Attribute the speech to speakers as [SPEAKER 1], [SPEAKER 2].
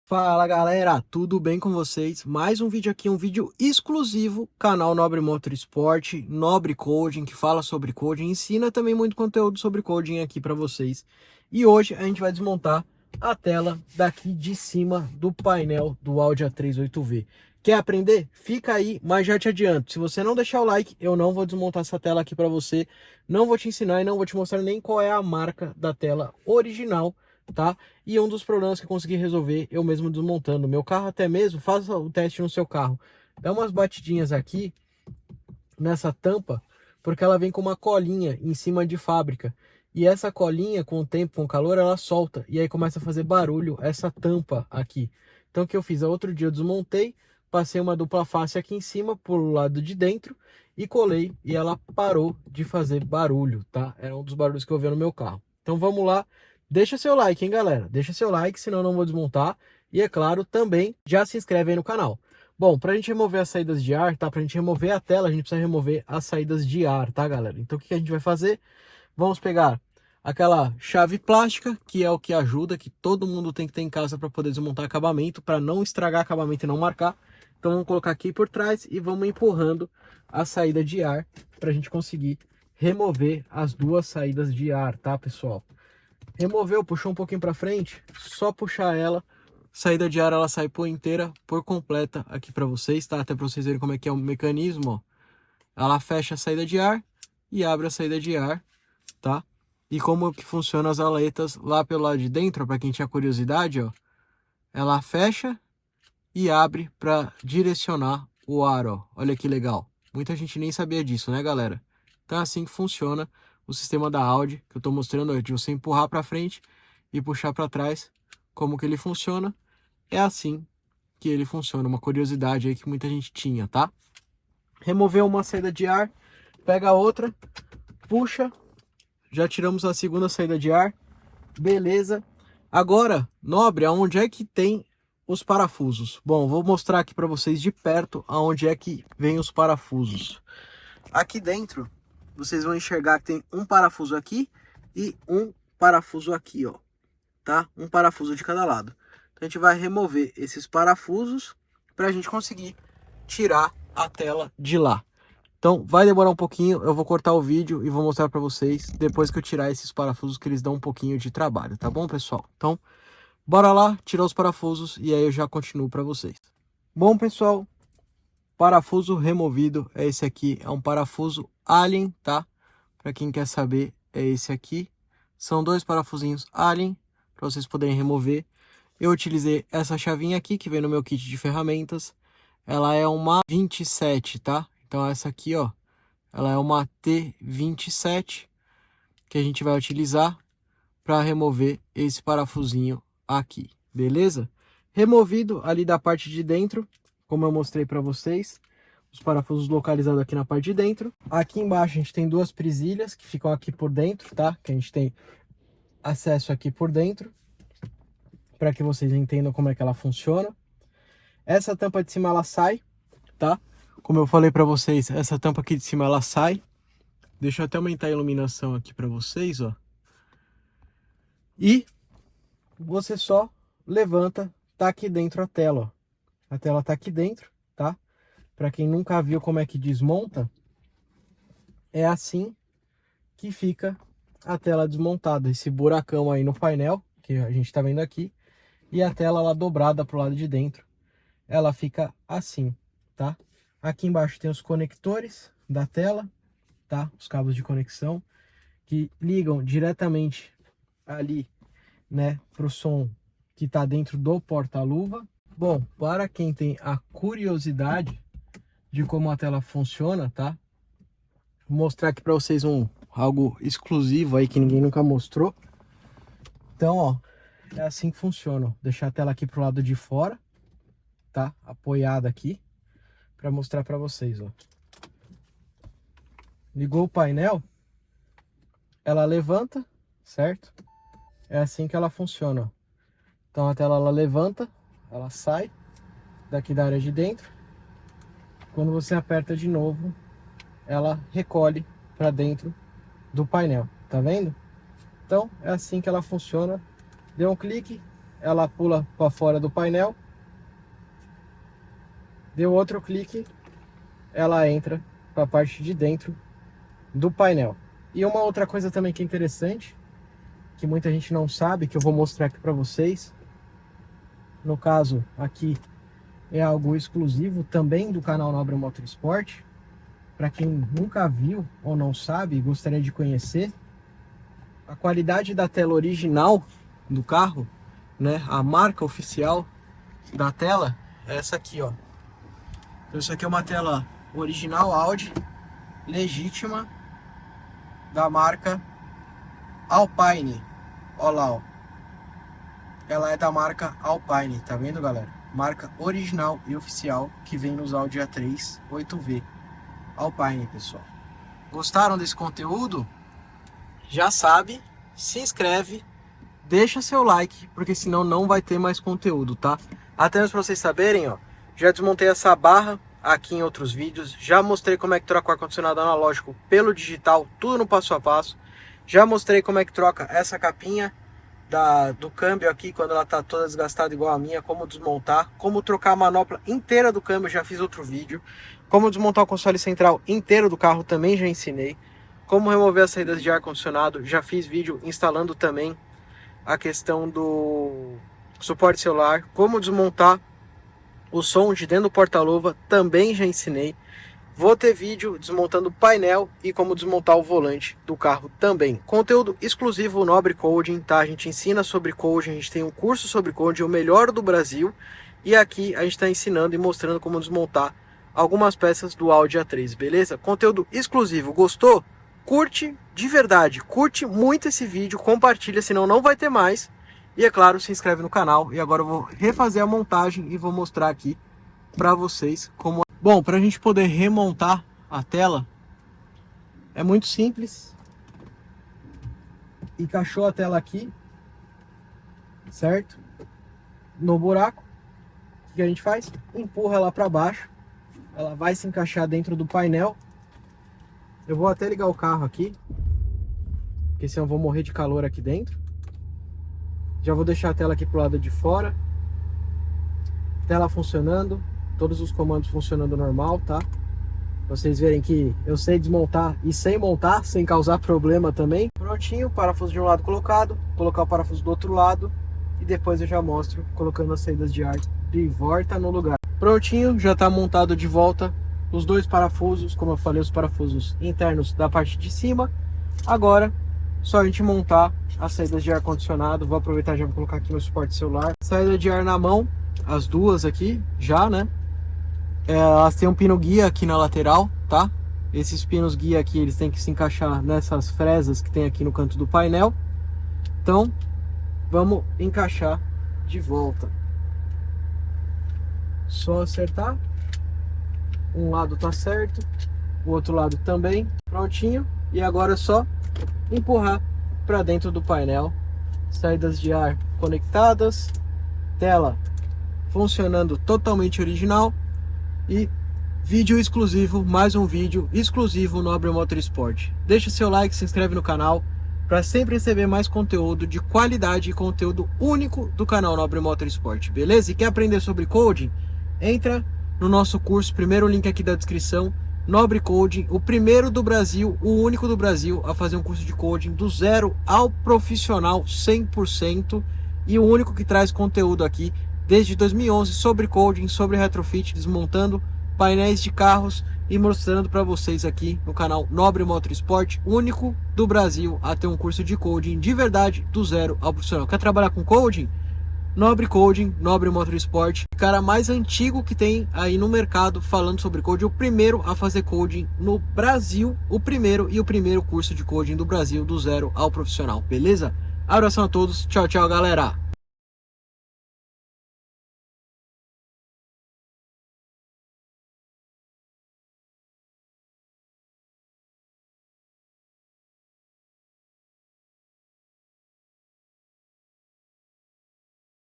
[SPEAKER 1] Fala galera, tudo bem com vocês? Mais um vídeo aqui, um vídeo exclusivo, canal Nobre Motorsport, Nobre Coding, que fala sobre coding, ensina também muito conteúdo sobre coding aqui para vocês. E hoje a gente vai desmontar a tela daqui de cima do painel do Audi A3 8V. Quer aprender? Fica aí, mas já te adianto, se você não deixar o like, eu não vou desmontar essa tela aqui para você, não vou te ensinar e não vou te mostrar nem qual é a marca da tela original, tá? E um dos problemas que eu consegui resolver eu mesmo desmontando o meu carro, até mesmo, faça o teste no seu carro. Dá umas batidinhas aqui nessa tampa, porque ela vem com uma colinha em cima de fábrica. E essa colinha, com o tempo, com o calor, ela solta. E aí começa a fazer barulho essa tampa aqui. Então o que eu fiz? Outro dia eu desmontei, passei uma dupla face aqui em cima, pro lado de dentro, e colei. E ela parou de fazer barulho, tá? Era um dos barulhos que eu via no meu carro. Então vamos lá. Deixa seu like, hein, galera? Deixa seu like, senão eu não vou desmontar. E é claro, também já se inscreve aí no canal. Bom, para a gente remover as saídas de ar, tá? Para a gente remover a tela, a gente precisa remover as saídas de ar, tá, galera? Então o que a gente vai fazer? Vamos pegar aquela chave plástica, que é o que ajuda, que todo mundo tem que ter em casa para poder desmontar acabamento, para não estragar acabamento e não marcar. Então vamos colocar aqui por trás e vamos empurrando a saída de ar para a gente conseguir remover as duas saídas de ar, tá, pessoal? Removeu, puxou um pouquinho para frente, só puxar ela, saída de ar ela sai por inteira, por completa aqui para vocês, tá? Até para vocês verem como é que é o mecanismo, ó. Ela fecha a saída de ar e abre a saída de ar, tá? E como que funciona as aletas lá pelo lado de dentro, para quem tinha curiosidade, ó. Ela fecha e abre para direcionar o ar, ó. Olha que legal. Muita gente nem sabia disso, né, galera? Então é assim que funciona o sistema da Audi, que eu tô mostrando, ó, de você empurrar para frente e puxar para trás. Como que ele funciona? É assim que ele funciona, uma curiosidade aí que muita gente tinha, tá? Removeu uma saída de ar, pega a outra, puxa, já tiramos a segunda saída de ar, beleza. Agora, Nobre, aonde é que tem os parafusos? Bom, vou mostrar aqui para vocês de perto aonde é que vem os parafusos. Aqui dentro, vocês vão enxergar que tem um parafuso aqui e um parafuso aqui, ó, tá? Um parafuso de cada lado. Então a gente vai remover esses parafusos para a gente conseguir tirar a tela de lá. Então vai demorar um pouquinho, eu vou cortar o vídeo e vou mostrar para vocês depois que eu tirar esses parafusos, que eles dão um pouquinho de trabalho, tá bom, pessoal? Então bora lá, tirar os parafusos e aí eu já continuo para vocês. Bom, pessoal, parafuso removido é esse aqui, é um parafuso Allen, tá? Para quem quer saber, é esse aqui. São dois parafusinhos Allen para vocês poderem remover. Eu utilizei essa chavinha aqui que vem no meu kit de ferramentas. Ela é uma 27, tá? Então essa aqui, ó, ela é uma T27 que a gente vai utilizar para remover esse parafusinho aqui, beleza? Removido ali da parte de dentro, como eu mostrei para vocês, os parafusos localizados aqui na parte de dentro. Aqui embaixo a gente tem duas presilhas que ficam aqui por dentro, tá? Que a gente tem acesso aqui por dentro, para que vocês entendam como é que ela funciona. Essa tampa de cima ela sai, tá? Como eu falei para vocês, essa tampa aqui de cima ela sai. Deixa eu até aumentar a iluminação aqui para vocês, ó. E você só levanta, tá aqui dentro a tela, ó. A tela tá aqui dentro, tá? Para quem nunca viu como é que desmonta, é assim que fica a tela desmontada. Esse buracão aí no painel, que a gente tá vendo aqui, e a tela lá dobrada pro lado de dentro, ela fica assim, tá? Aqui embaixo tem os conectores da tela, tá? Os cabos de conexão que ligam diretamente ali, né, pro som que tá dentro do porta-luva. Bom, para quem tem a curiosidade de como a tela funciona, tá? Vou mostrar aqui para vocês algo exclusivo aí que ninguém nunca mostrou. Então, ó, é assim que funciona. Vou deixar a tela aqui pro lado de fora, tá? Apoiada aqui para mostrar para vocês, ó. Ligou o painel, ela levanta, certo? É assim que ela funciona, ó. Então a tela ela levanta, ela sai daqui da área de dentro. Quando você aperta de novo, ela recolhe para dentro do painel, tá vendo? Então é assim que ela funciona. Deu um clique, ela pula para fora do painel. Deu outro clique, ela entra para a parte de dentro do painel. E uma outra coisa também que é interessante, que muita gente não sabe, que eu vou mostrar aqui para vocês. No caso aqui é algo exclusivo também do canal Nobre Motorsport. Para quem nunca viu ou não sabe e gostaria de conhecer, a qualidade da tela original do carro, né, a marca oficial da tela é essa aqui, ó. Então isso aqui é uma tela original Audi, legítima, da marca Alpine. Olha lá, ó. Ela é da marca Alpine, tá vendo, galera? Marca original e oficial que vem nos Audi A3 8V. Alpine, pessoal. Gostaram desse conteúdo? Já sabe, se inscreve, deixa seu like, porque senão não vai ter mais conteúdo, tá? Até mesmo pra vocês saberem, ó, já desmontei essa barra aqui em outros vídeos, já mostrei como é que troca o ar-condicionado analógico pelo digital, tudo no passo a passo. Já mostrei como é que troca essa capinha do câmbio aqui, quando ela tá toda desgastada igual a minha, como desmontar, como trocar a manopla inteira do câmbio, já fiz outro vídeo. Como desmontar o console central inteiro do carro, também já ensinei. Como remover as saídas de ar-condicionado, já fiz vídeo instalando também a questão do suporte celular. Como desmontar o som de dentro do porta-luva, também já ensinei. Vou ter vídeo desmontando o painel e como desmontar o volante do carro também. Conteúdo exclusivo Nobre Coding, tá? A gente ensina sobre coding, a gente tem um curso sobre coding, o melhor do Brasil. E aqui a gente está ensinando e mostrando como desmontar algumas peças do Audi A3, beleza? Conteúdo exclusivo. Gostou? Curte de verdade, curte muito esse vídeo, compartilha, senão não vai ter mais. E é claro, se inscreve no canal. E agora eu vou refazer a montagem e vou mostrar aqui para vocês como... Bom, para a gente poder remontar a tela, é muito simples. Encaixou a tela aqui, certo? No buraco, o que a gente faz? Empurra ela para baixo, ela vai se encaixar dentro do painel. Eu vou até ligar o carro aqui, porque senão eu vou morrer de calor aqui dentro. Já vou deixar a tela aqui pro lado de fora. Tela funcionando. Todos os comandos funcionando normal, tá? Vocês verem que eu sei desmontar e sem montar, sem causar problema também. Prontinho, parafuso de um lado colocado, colocar o parafuso do outro lado e depois eu já mostro colocando as saídas de ar de volta no lugar. Prontinho, já tá montado de volta os dois parafusos, como eu falei, os parafusos internos da parte de cima. Agora, só a gente montar as saídas de ar condicionado. Vou aproveitar e já vou colocar aqui meu suporte celular. Saída de ar na mão, as duas aqui, já, né? Elas têm um pino guia aqui na lateral, tá? Esses pinos guia aqui, eles têm que se encaixar nessas fresas que tem aqui no canto do painel. Então, vamos encaixar de volta. Só acertar. Um lado tá certo, o outro lado também. Prontinho. E agora é só empurrar para dentro do painel. Saídas de ar conectadas. Tela funcionando totalmente original. E vídeo exclusivo, mais um vídeo exclusivo Nobre Motorsport. Deixa seu like, se inscreve no canal para sempre receber mais conteúdo de qualidade e conteúdo único do canal Nobre Motorsport, beleza? E quer aprender sobre coding? Entra no nosso curso, primeiro link aqui da descrição, Nobre Coding, o primeiro do Brasil, o único do Brasil a fazer um curso de coding do zero ao profissional 100% e o único que traz conteúdo aqui desde 2011 sobre coding, sobre retrofit, desmontando painéis de carros e mostrando para vocês aqui no canal Nobre Motorsport, único do Brasil a ter um curso de coding de verdade do zero ao profissional. Quer trabalhar com coding? Nobre Coding, Nobre Motorsport, o cara mais antigo que tem aí no mercado falando sobre coding, o primeiro a fazer coding no Brasil, o primeiro curso de coding do Brasil do zero ao profissional, beleza? Abração a todos, tchau, tchau, galera!